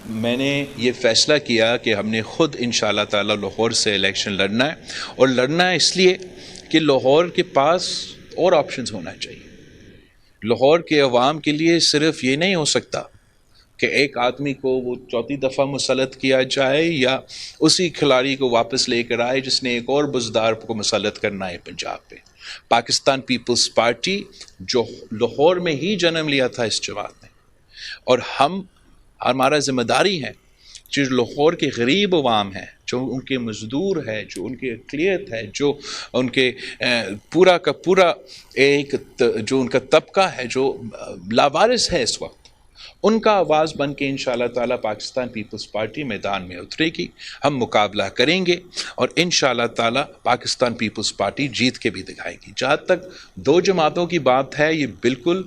میں نے یہ فیصلہ کیا کہ ہم نے خود انشاءاللہ تعالی لاہور سے الیکشن لڑنا ہے، اور لڑنا ہے اس لیے کہ لاہور کے پاس اور آپشنز ہونا چاہیے۔ لاہور کے عوام کے لیے صرف یہ نہیں ہو سکتا کہ ایک آدمی کو وہ چوتھی دفعہ مسلط کیا جائے یا اسی کھلاڑی کو واپس لے کر آئے جس نے ایک اور بزدار کو مسلط کرنا ہے پنجاب پہ۔ پاکستان پیپلز پارٹی جو لاہور میں ہی جنم لیا تھا اس جماعت نے، اور ہمارا ذمہ داری ہے جو لاہور کے غریب عوام ہیں، جو ان کے مزدور ہے، جو ان کے اقلیت ہے، جو ان کے پورا کا پورا جو ان کا طبقہ ہے جو لاوارث ہے اس وقت، ان کا آواز بن کے انشاءاللہ تعالی پاکستان پیپلز پارٹی میدان میں اترے گی، ہم مقابلہ کریں گے اور انشاءاللہ تعالی پاکستان پیپلز پارٹی جیت کے بھی دکھائے گی۔ جہاں تک دو جماعتوں کی بات ہے، یہ بالکل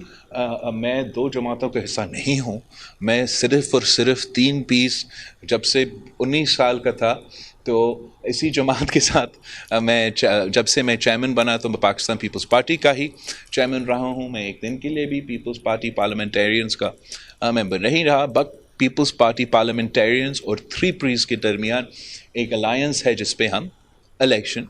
میں دو جماعتوں کا حصہ نہیں ہوں۔ میں صرف اور صرف 3 پیس جب سے 19 سال کا تھا تو اسی جماعت کے ساتھ جب سے میں چیئرمین بنا تو میں پاکستان پیپلز پارٹی کا ہی چیئرمین رہا ہوں۔ میں ایک دن کے لیے بھی پیپلز پارٹی پارلیمنٹیرینز کا ممبر نہیں رہا، بٹ پیپلز پارٹی پارلیمنٹیرینز اور 3 پیس کے درمیان ایک الائنس ہے جس پہ ہم الیکشن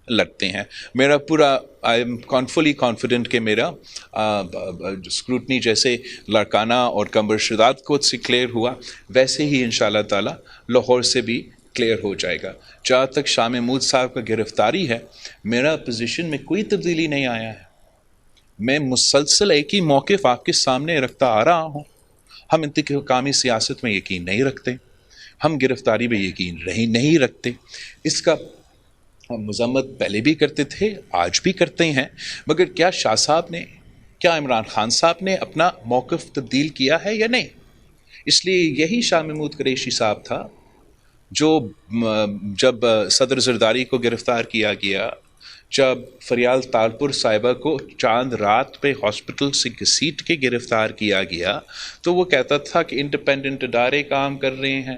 لڑتے ہیں۔ میرا پورا آئی ایم فلی کانفیڈنٹ کہ میرا اسکروٹنی جیسے لاڑکانہ اور کمبر شداد کوٹ سے کلیئر ہوا ویسے ہی انشاءاللہ تعالی لاہور سے بھی کلیئر ہو جائے گا۔ جہاں تک شاہ محمود صاحب کا گرفتاری ہے، میرا پوزیشن میں کوئی تبدیلی نہیں آیا ہے۔ میں مسلسل ایک ہی موقف آپ کے سامنے رکھتا آ رہا ہوں۔ ہم انتقامی سیاست میں یقین نہیں رکھتے، ہم گرفتاری میں یقین نہیں رکھتے۔ اس کا مذمت پہلے بھی کرتے تھے، آج بھی کرتے ہیں، مگر کیا شاہ صاحب نے، کیا عمران خان صاحب نے اپنا موقف تبدیل کیا ہے یا نہیں؟ اس لیے یہی شاہ محمود قریشی صاحب تھا جو جب صدر زرداری کو گرفتار کیا گیا، جب فریال تالپور صاحبہ کو چاند رات پہ ہاسپٹل سے گھسیٹ کے گرفتار کیا گیا، تو وہ کہتا تھا کہ انڈیپینڈنٹ ادارے کام کر رہے ہیں۔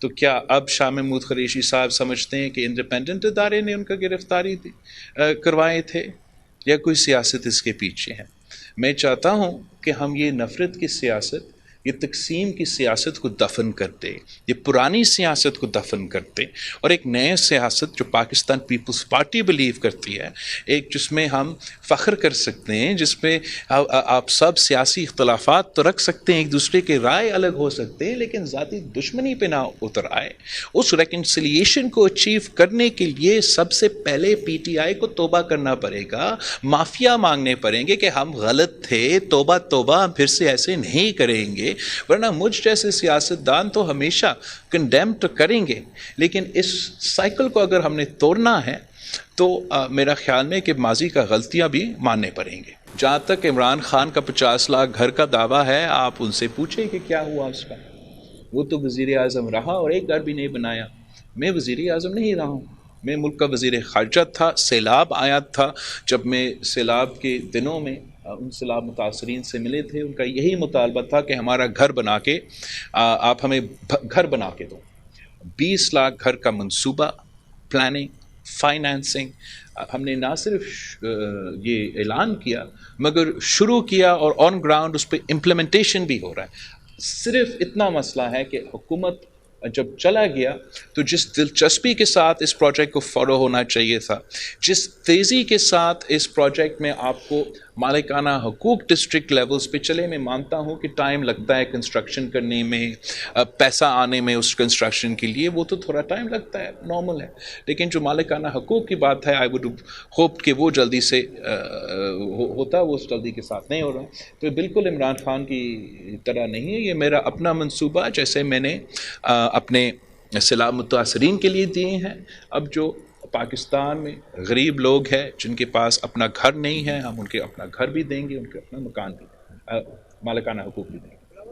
تو کیا اب شاہ محمود قریشی صاحب سمجھتے ہیں کہ انڈیپینڈنٹ ادارے نے ان کا گرفتاری کروائے تھے یا کوئی سیاست اس کے پیچھے ہے؟ میں چاہتا ہوں کہ ہم یہ نفرت کی سیاست، یہ تقسیم کی سیاست کو دفن کرتے، یہ پرانی سیاست کو دفن کرتے، اور ایک نئے سیاست جو پاکستان پیپلز پارٹی بلیو کرتی ہے، ایک جس میں ہم فخر کر سکتے ہیں، جس میں آپ سب سیاسی اختلافات تو رکھ سکتے ہیں، ایک دوسرے کے رائے الگ ہو سکتے ہیں، لیکن ذاتی دشمنی پہ نہ اتر آئے۔ اس ریکنسیلیشن کو اچیو کرنے کے لیے سب سے پہلے پی ٹی آئی کو توبہ کرنا پڑے گا، معافیا مانگنے پڑیں گے کہ ہم غلط تھے، توبہ توبہ، ہم پھر سے ایسے نہیں کریں گے، ورنہ مجھ جیسے سیاستدان تو ہمیشہ کنڈیم تو کریں گے، لیکن اس سائیکل کو اگر ہم نے توڑنا ہے تو میرا خیال میں کہ ماضی کا غلطیاں بھی ماننے پڑیں گے۔ جہاں تک عمران خان کا 50 لاکھ گھر کا دعویٰ ہے، آپ ان سے پوچھیں کہ کیا ہوا اس کا۔ وہ تو وزیر اعظم رہا اور ایک گھر بھی نہیں بنایا۔ میں وزیر اعظم نہیں رہا ہوں، میں ملک کا وزیر خارجہ تھا۔ سیلاب آیا تھا، جب میں سیلاب کے دنوں میں ان سیلاب متاثرین سے ملے تھے، ان کا یہی مطالبہ تھا کہ ہمارا گھر بنا کے آپ ہمیں گھر بنا کے دو۔ 20 لاکھ گھر کا منصوبہ، پلاننگ، فائنانسنگ ہم نے نہ صرف یہ اعلان کیا مگر شروع کیا، اور آن گراؤنڈ اس پہ امپلیمنٹیشن بھی ہو رہا ہے۔ صرف اتنا مسئلہ ہے کہ حکومت جب چلا گیا تو جس دلچسپی کے ساتھ اس پروجیکٹ کو فالو ہونا چاہیے تھا، جس تیزی کے ساتھ اس پروجیکٹ میں آپ کو مالکانہ حقوق ڈسٹرکٹ لیولز پہ چلے، میں مانتا ہوں کہ ٹائم لگتا ہے کنسٹرکشن کرنے میں، پیسہ آنے میں اس کنسٹرکشن کے لیے، وہ تو تھوڑا ٹائم لگتا ہے، نارمل ہے، لیکن جو مالکانہ حقوق کی بات ہے، آئی وڈ ہوپ کہ وہ جلدی سے ہوتا، وہ اس جلدی کے ساتھ نہیں ہو رہا۔ تو بالکل عمران خان کی طرح نہیں ہے، یہ میرا اپنا منصوبہ، جیسے میں نے اپنے سیلاب متاثرین کے لیے دیے ہیں۔ اب جو پاکستان میں غریب لوگ ہیں جن کے پاس اپنا گھر نہیں ہے، ہم ان کے اپنا گھر بھی دیں گے، ان کے اپنا مکان بھی، مالکانہ حقوق بھی دیں گے۔